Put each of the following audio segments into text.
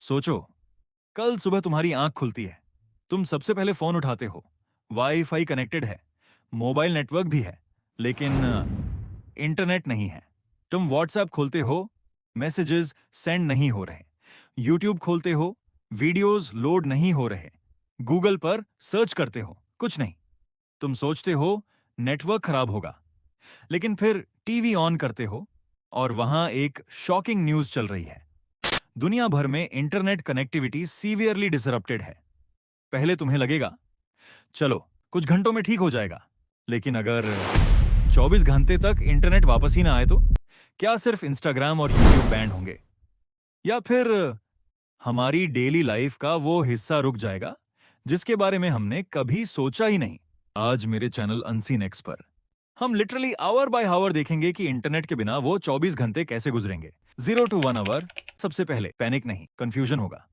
सोचो, कल सुबह तुम्हारी आंख खुलती है। तुम सबसे पहले फोन उठाते हो। वाईफाई कनेक्टेड है, मोबाइल नेटवर्क भी है, लेकिन इंटरनेट नहीं है। तुम व्हाट्सएप खोलते हो, मैसेजेस सेंड नहीं हो रहे। यूट्यूब खोलते हो, वीडियोस लोड नहीं हो रहे। गूगल पर सर्च करते हो, कुछ नहीं। तुम सोचते हो नेटवर्क खराब होगा, लेकिन फिर टीवी ऑन करते हो और वहां एक शॉकिंग न्यूज चल रही है। दुनिया भर में इंटरनेट कनेक्टिविटी सीवियरली डिसरप्टेड है। पहले तुम्हें लगेगा चलो कुछ घंटों में ठीक हो जाएगा, लेकिन अगर 24 घंटे तक इंटरनेट वापस ही ना आए तो क्या सिर्फ इंस्टाग्राम और यूट्यूब बैंड होंगे, या फिर हमारी डेली लाइफ का वो हिस्सा रुक जाएगा जिसके बारे में हमने कभी सोचा ही नहीं। आज मेरे चैनल अनसीन एक्स पर हम लिटरली आवर बाय आवर देखेंगे कि इंटरनेट के बिना वो 24 घंटे कैसे गुजरेंगे। 0 to 1 आवर। सबसे पहले पैनिक नहीं, कंफ्यूजन होगा।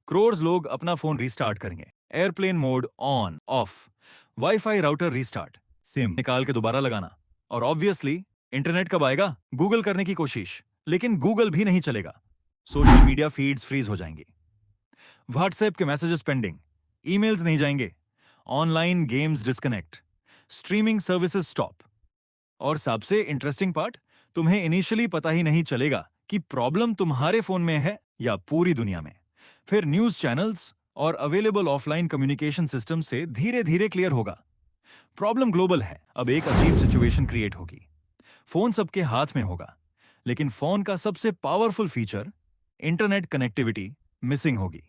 क्रोर्स लोग अपना फोन रिस्टार्ट करेंगे, airplane mode on off, wifi router restart, SIM निकाल के दोबारा लगाना। और ऑब्वियसली इंटरनेट कब आएगा, गूगल करने की कोशिश, लेकिन गूगल भी नहीं चलेगा। सोशल मीडिया फीड्स फ्रीज हो जाएंगी, व्हाट्सएप के मैसेजेस पेंडिंग, ईमेल्स नहीं जाएंगे, online games disconnect, streaming services stop. और सबसे इंटरेस्टिंग पार्ट, तुम्हें इनिशियली पता ही नहीं चलेगा कि प्रॉब्लम तुम्हारे फोन में है या पूरी दुनिया में। फिर न्यूज चैनल्स और अवेलेबल ऑफलाइन कम्युनिकेशन सिस्टम से धीरे धीरे क्लियर होगा। प्रॉब्लम ग्लोबल है। अब एक अजीब सिचुएशन क्रिएट होगी। फोन सबके हाथ में होगा, लेकिन फोन का सबसे powerful feature internet connectivity missing होगी।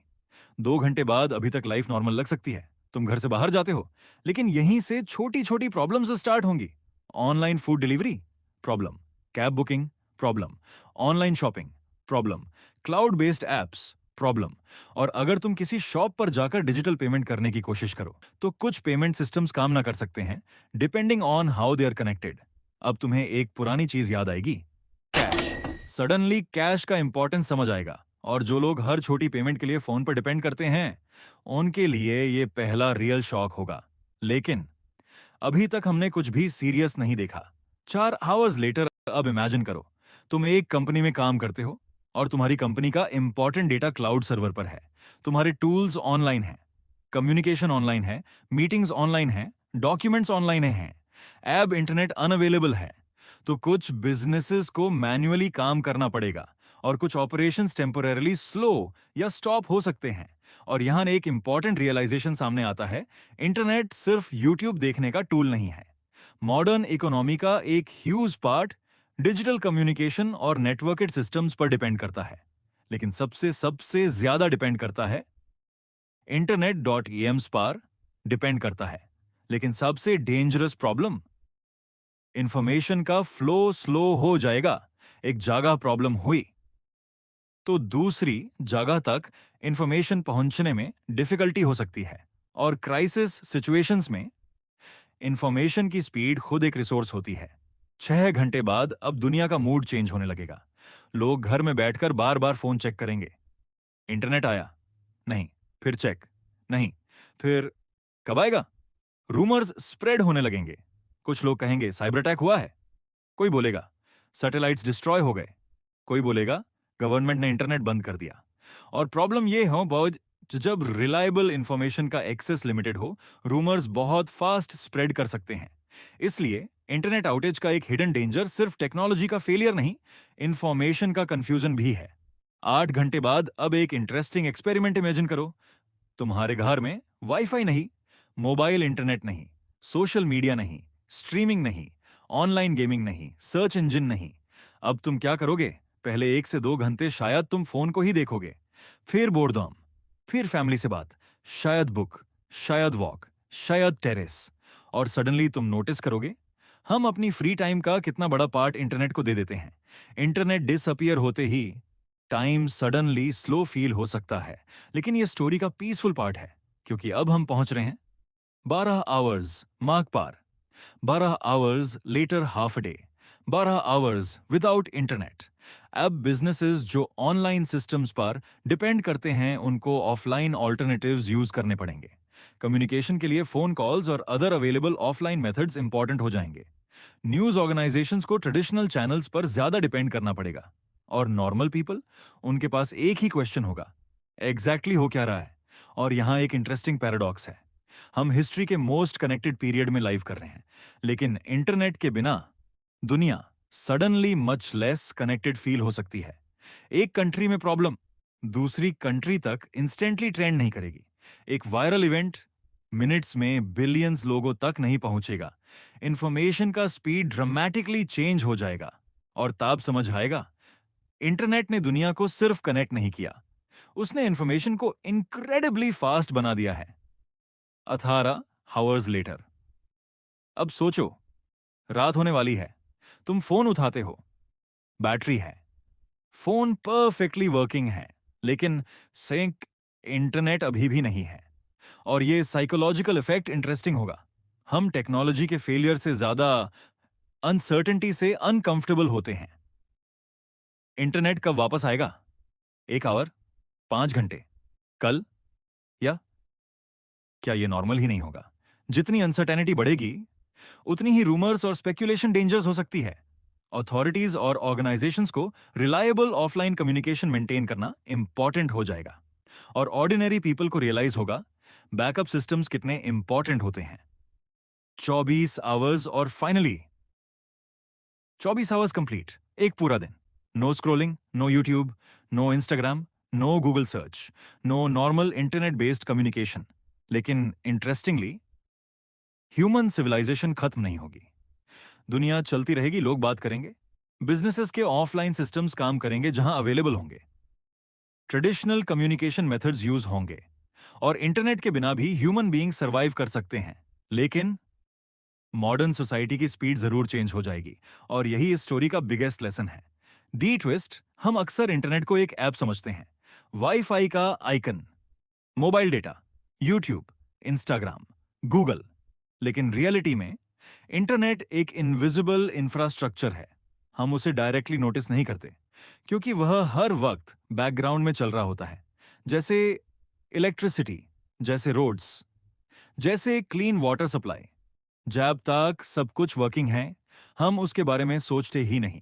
2 घंटे बाद अभी तक लाइफ नॉर्मल लग सकती है, तुम घर से बाहर जाते हो, लेकिन यहीं से छोटी छोटी प्रॉब्लम्स स्टार्ट होंगी। Online food delivery problem, cab booking problem, online shopping problem, cloud based apps problem. और अगर तुम किसी शॉप पर जाकर डिजिटल पेमेंट करने की कोशिश करो तो कुछ पेमेंट सिस्टम्स काम ना कर सकते हैं, depending on how they are connected. अब तुम्हें एक पुरानी चीज याद आएगी, कैश। सडनली कैश का इंपॉर्टेंस समझ आएगा, और जो लोग हर छोटी पेमेंट के लिए फोन पर डिपेंड करते हैं उनके लिए ये पहला रियल शॉक होगा। लेकिन अभी तक हमने कुछ भी सीरियस नहीं देखा। 4 आवर्स लेटर, अब इमेजिन करो तुम एक कंपनी में काम करते हो और तुम्हारी कंपनी का इंपॉर्टेंट डेटा क्लाउड सर्वर पर है। तुम्हारे टूल्स ऑनलाइन हैं, कम्युनिकेशन ऑनलाइन है, मीटिंग्स ऑनलाइन हैं, डॉक्यूमेंट्स ऑनलाइन हैं, ऐप इंटरनेट अनअवेलेबल है। तो कुछ बिजनेसेस को मैन्युअली काम करना पड़ेगा और कुछ ऑपरेशंस टेम्पोरेरली स्लो या स्टॉप हो सकते हैं। और यहां एक इंपॉर्टेंट रियलाइजेशन सामने आता है, इंटरनेट सिर्फ यूट्यूब देखने का टूल नहीं है। मॉडर्न इकोनॉमी का एक ह्यूज पार्ट डिजिटल कम्युनिकेशन और नेटवर्केड सिस्टम्स पर डिपेंड करता है। लेकिन सबसे सबसे ज्यादा डिपेंड करता है इंटरनेट डॉट एम्स पर डिपेंड करता है। लेकिन सबसे डेंजरस प्रॉब्लम, इंफॉर्मेशन का फ्लो स्लो हो जाएगा। एक जगह प्रॉब्लम हुई तो दूसरी जगह तक इंफॉर्मेशन पहुंचने में डिफिकल्टी हो सकती है। और क्राइसिस सिचुएशंस में इंफॉर्मेशन की स्पीड खुद एक रिसोर्स होती है। 6 घंटे बाद अब दुनिया का मूड चेंज होने लगेगा। लोग घर में बैठकर बार बार फोन चेक करेंगे। इंटरनेट आया? नहीं। फिर चेक? नहीं। फिर कब आएगा? रूमर्स स्प्रेड होने लगेंगे। कुछ लोग कहेंगे साइबर अटैक हुआ है, कोई बोलेगा सैटेलाइट्स डिस्ट्रॉय हो गए, कोई बोलेगा गवर्नमेंट ने इंटरनेट बंद कर दिया। और प्रॉब्लम ये हो बहुत, जब रिलायबल इंफॉर्मेशन का एक्सेस लिमिटेड हो, रूमर्स बहुत फास्ट स्प्रेड कर सकते हैं। इसलिए इंटरनेट आउटेज का एक हिडन डेंजर सिर्फ टेक्नोलॉजी का फेलियर नहीं, इंफॉर्मेशन का कंफ्यूजन भी है। 8 घंटे बाद अब एक इंटरेस्टिंग एक्सपेरिमेंट इमेजिन करो। तुम्हारे घर में वाईफाई नहीं, मोबाइल इंटरनेट नहीं, सोशल मीडिया नहीं, स्ट्रीमिंग नहीं, ऑनलाइन गेमिंग नहीं, सर्च इंजन नहीं। अब तुम क्या करोगे? पहले 1 से 2 घंटे शायद तुम फोन को ही देखोगे, फिर बोर्डम, फिर फैमिली से बात, शायद बुक, शायद वॉक, शायद टेरेस। और सडनली तुम नोटिस करोगे हम अपनी फ्री टाइम का कितना बड़ा पार्ट इंटरनेट को दे देते हैं। इंटरनेट डिसअपियर होते ही टाइम सडनली स्लो फील हो सकता है, लेकिन यह स्टोरी का पीसफुल पार्ट है, क्योंकि अब हम पहुंच रहे हैं 12 आवर्स मार्क पार। 12 hours later half day, 12 hours without internet. अब बिजनेसेस जो ऑनलाइन सिस्टम्स पर डिपेंड करते हैं उनको ऑफलाइन ऑल्टरनेटिव्स यूज करने पड़ेंगे। कम्युनिकेशन के लिए फोन कॉल्स और other available offline methods important हो जाएंगे। न्यूज ऑर्गेनाइजेशंस को ट्रेडिशनल चैनल्स पर ज्यादा डिपेंड करना पड़ेगा। और नॉर्मल पीपल, उनके पास एक ही क्वेश्चन होगा, एग्जैक्टली हो क्या रहा है? और यहाँ एक इंटरेस्टिंग पैराडॉक्स है। हम हिस्ट्री के मोस्ट कनेक्टेड पीरियड में लाइव कर रहे हैं, लेकिन इंटरनेट के बिना दुनिया suddenly much less connected feel हो सकती है। एक कंट्री में प्रॉब्लम दूसरी कंट्री तक इंस्टेंटली ट्रेंड नहीं करेगी। एक वायरल इवेंट मिनट्स में बिलियंस लोगों तक नहीं पहुंचेगा। इंफॉर्मेशन का स्पीड ड्रामेटिकली चेंज हो जाएगा। और तब समझ आएगा, इंटरनेट ने दुनिया को सिर्फ कनेक्ट नहीं किया, उसने इंफॉर्मेशन को इनक्रेडिबली फास्ट बना दिया है। 18 हावर्स लेटर। अब सोचो, रात होने वाली है, तुम फोन उठाते हो, बैटरी है, फोन परफेक्टली वर्किंग है, लेकिन सिंक इंटरनेट अभी भी नहीं है। और ये साइकोलॉजिकल इफेक्ट इंटरेस्टिंग होगा। हम टेक्नोलॉजी के फेलियर से ज्यादा अनसर्टेनिटी से अनकंफर्टेबल होते हैं। इंटरनेट कब वापस आएगा? 1 आवर, 5 घंटे, कल, या क्या ये नॉर्मल ही नहीं होगा? जितनी अनसर्टेनिटी बढ़ेगी, उतनी ही रूमर्स और स्पेक्यूलेशन डेंजर्स हो सकती है। अथॉरिटीज और ऑर्गेनाइजेशंस को रिलायबल ऑफलाइन कम्युनिकेशन मेंटेन करना इंपॉर्टेंट हो जाएगा। और ऑर्डिनरी पीपल को रियलाइज होगा बैकअप सिस्टम्स कितने इंपॉर्टेंट होते हैं। 24 आवर्स और फाइनली 24 आवर्स कंप्लीट, एक पूरा दिन। No scrolling, no YouTube, no Instagram, no Google search, no normal internet based communication. लेकिन इंटरेस्टिंगली, ह्यूमन सिविलाइजेशन खत्म नहीं होगी। दुनिया चलती रहेगी, लोग बात करेंगे, बिजनेसेस के ऑफलाइन सिस्टम्स काम करेंगे जहां अवेलेबल होंगे, ट्रेडिशनल कम्युनिकेशन मेथड्स यूज होंगे, और इंटरनेट के बिना भी ह्यूमन बीइंग सरवाइव कर सकते हैं। लेकिन मॉडर्न सोसाइटी की स्पीड जरूर चेंज हो जाएगी, और यही इस स्टोरी का बिगेस्ट लेसन है। डी ट्विस्ट, हम अक्सर इंटरनेट को एक ऐप समझते हैं, वाईफाई का icon, mobile data, YouTube, Instagram, Google. लेकिन रियलिटी में इंटरनेट एक इनविजिबल इंफ्रास्ट्रक्चर है। हम उसे डायरेक्टली नोटिस नहीं करते, क्योंकि वह हर वक्त बैकग्राउंड में चल रहा होता है। जैसे इलेक्ट्रिसिटी, जैसे रोड्स, जैसे क्लीन वाटर सप्लाई। जब तक सब कुछ वर्किंग है, हम उसके बारे में सोचते ही नहीं।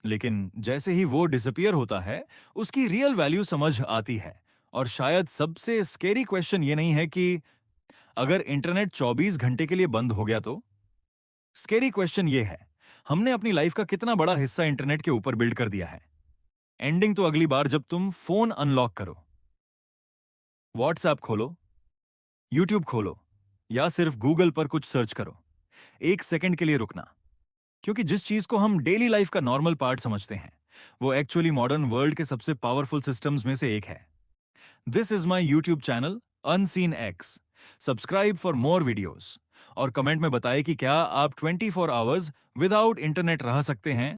लेकिन जैसे ही वो डिसअपियर होता है, उसकी रियल वैल्यू समझ आती है। और शायद सबसे स्केरी क्वेश्चन ये नहीं है कि अगर इंटरनेट 24 घंटे के लिए बंद हो गया तो। स्केरी क्वेश्चन ये है, हमने अपनी लाइफ का कितना बड़ा हिस्सा इंटरनेट के ऊपर बिल्ड कर दिया है। एंडिंग तो अगली बार जब तुम फोन अनलॉक करो, व्हाट्सएप खोलो, यूट्यूब खोलो, या सिर्फ गूगल पर कुछ सर्च करो, 1 सेकंड के लिए रुकना। क्योंकि जिस चीज को हम डेली लाइफ का नॉर्मल पार्ट समझते हैं, वो एक्चुअली मॉडर्न वर्ल्ड के सबसे पावरफुल सिस्टम्स में से एक है। This is my YouTube channel unseen x. Subscribe for more videos. और कमेंट में बताएं कि क्या आप 24 आवर्स विदाउट इंटरनेट रह सकते हैं।